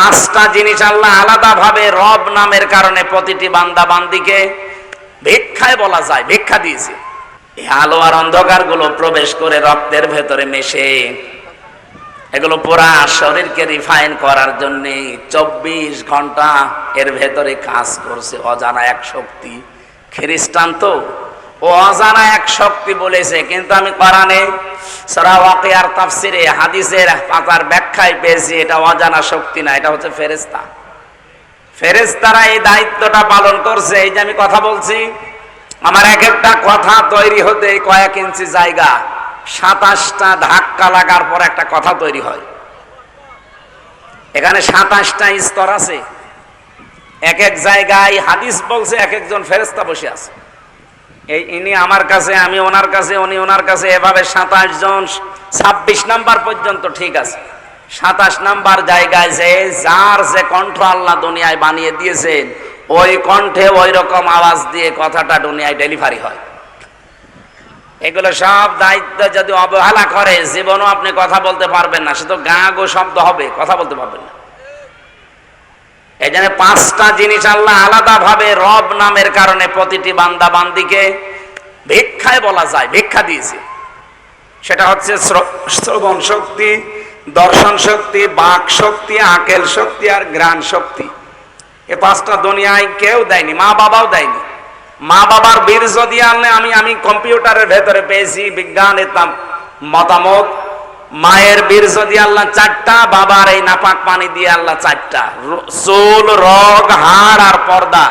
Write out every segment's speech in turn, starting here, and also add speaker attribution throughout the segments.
Speaker 1: পাঁচটা জিনিস আল্লাহ আলাদা ভাবে রব নামের কারণে প্রতিটি বান্দা বান্দিকে ভিক্ষায় বলা যায়, ভিক্ষা দিয়েছে। এই আলো আর অন্ধকার গুলো প্রবেশ করে রক্তের ভেতরে মেশে এগুলো পুরা শরীরকে রিফাইন করার জন্য 24 ঘন্টা এর ভেতরে কাজ করছে অজানা এক শক্তি। খ্রিস্টান তো ও অজানা এক শক্তি বলেছে, কিন্তু আমি কোরআনে সূরা ওয়াকিয়ার তাফসিরে হাদিসের পাতার ব্যাখ্যায় পেয়েছি এটা অজানা শক্তি না, এটা হচ্ছে ফেরেশতা। ফেরেশতারা এই দায়িত্বটা পালন করছে। এই যে আমি কথা বলছি, আমার এক একটা কথা তৈরি হতে কয়েক ইঞ্চি জায়গা 27টা ধাক্কা লাগার পর একটা কথা তৈরি হয়। এখানে 27টা স্তর আছে। এক এক জায়গায় হাদিস বলছে এক একজন ফেরেশতা বসে আছে। এই ইনি আমার কাছে, আমি ওনার কাছে, উনি ওনার কাছে, এভাবে 27 জন। 26 নাম্বার পর্যন্ত ঠিক আছে। 27 নাম্বার জায়গায় যে যার যে কণ্ঠ আল্লাহ দুনিয়ায় বানিয়ে দিয়েছেন ওই কণ্ঠে ওই রকম আওয়াজ দিয়ে কথাটা দুনিয়ায় ডেলিভারি হয়। এগুলো সব দায়িত্ব যদি অবহেলা করে জীবনও আপনি কথা বলতে পারবেন না, সে তো গা গো শব্দ হবে, কথা বলতে পারবেন না। এই জন্য 5টা জিনিস আল্লাহ আলাদা ভাবে রব নামের কারণে প্রতিটি বান্দা বান্দিকে ভিক্ষায় বলা যায়, ভিক্ষা দিয়েছে। সেটা হচ্ছে শ্রবণ শক্তি, দর্শন শক্তি, বাক শক্তি, আকেল শক্তি আর ঘ্রাণ শক্তি। এই 5টা দুনিয়ায় কেউ দেয়নি, মা বাবাও দেয়নি। মা বাবার বীর্য দিয়ে আনলে আমি কম্পিউটারের ভেতরে পেয়েছি বিজ্ঞানের মতামত, মায়ের বীর্য দিয়ে আল্লাহ 4টা, বাবার এই নাপাক পানি দিয়ে আল্লাহ 4টা। চুল, রগ, হাড় আর পর্দা,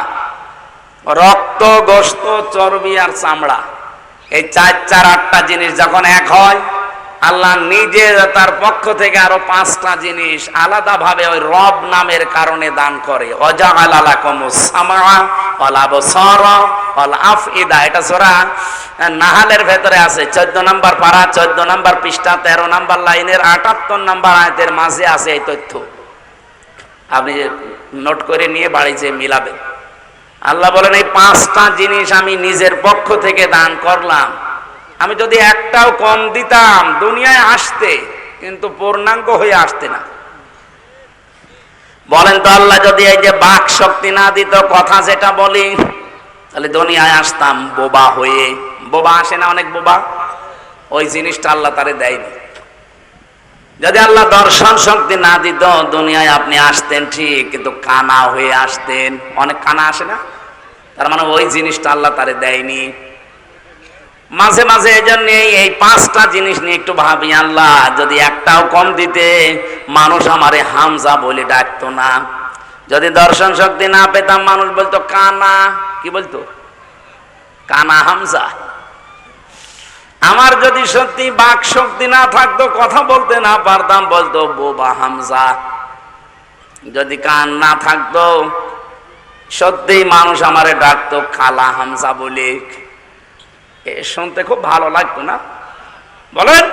Speaker 1: রক্ত, গোশত, চর্বি আর চামড়া, এই 4, 4, 8টা জিনিস যখন এক হয় আল্লাহ নিজে তার পক্ষ থেকে আরো 5টা জিনিস আলাদা ভাবে ওই রব নামের কারণে দান করে। ওয়াজআলা লাকুমুস সামআ ওয়াল আবসারা ওয়াল আফইদা। এটা সূরা নাহালের ভেতরে আছে, 14 নম্বর পারা, 14 নম্বর পৃষ্ঠা, 13 নম্বর লাইনের 78 নম্বর আয়াতের মাঝে আছে এই তথ্য। আপনি নোট করে নিয়ে বাড়ি যেয়ে মিলাবেন। আল্লাহ বলেন এই 5টা জিনিস আমি নিজের পক্ষ থেকে দান করলাম। আমি যদি একটাও কম দিতাম দুনিয়ায় আসতে, কিন্তু পূর্ণাঙ্গ হয়ে আসতে না। বলেন তো আল্লাহ যদি এই যে বাক শক্তি না দিত, কথা যেটা বলি, তাহলে দুনিয়ায় আসতাম বোবা হয়ে। বোবা আসে না অনেক বোবা? ওই জিনিসটা আল্লাহ তারে দেয়নি। যদি আল্লাহ দর্শন শক্তি না দিত দুনিয়ায় আপনি আসতেন ঠিক, কিন্তু কানা হয়ে আসতেন। অনেক কানা আসে না? তার মানে ওই জিনিসটা আল্লাহ তারে দেয়নি। মাঝে মাঝে এই জন্য এই 5টা জিনিস নিয়ে একটু ভাবি, আল্লাহ যদি একটাও কম দিতে মানুষ আমারে হামজা বলে ডাকতো না। যদি দর্শন শক্তি না পেতাম মানুষ বলতো কানা, কি বলতো? কানা হামজা। আমার যদি সত্যি বাক শক্তি না থাকতো, কথা বলতে না পারতাম, বলতো বোবা হামজা। যদি কান না থাকতো সত্যি মানুষ আমারে ডাকতো খালা হামজা বলে। শুনতে খুব ভালো লাগতো না? বলেন।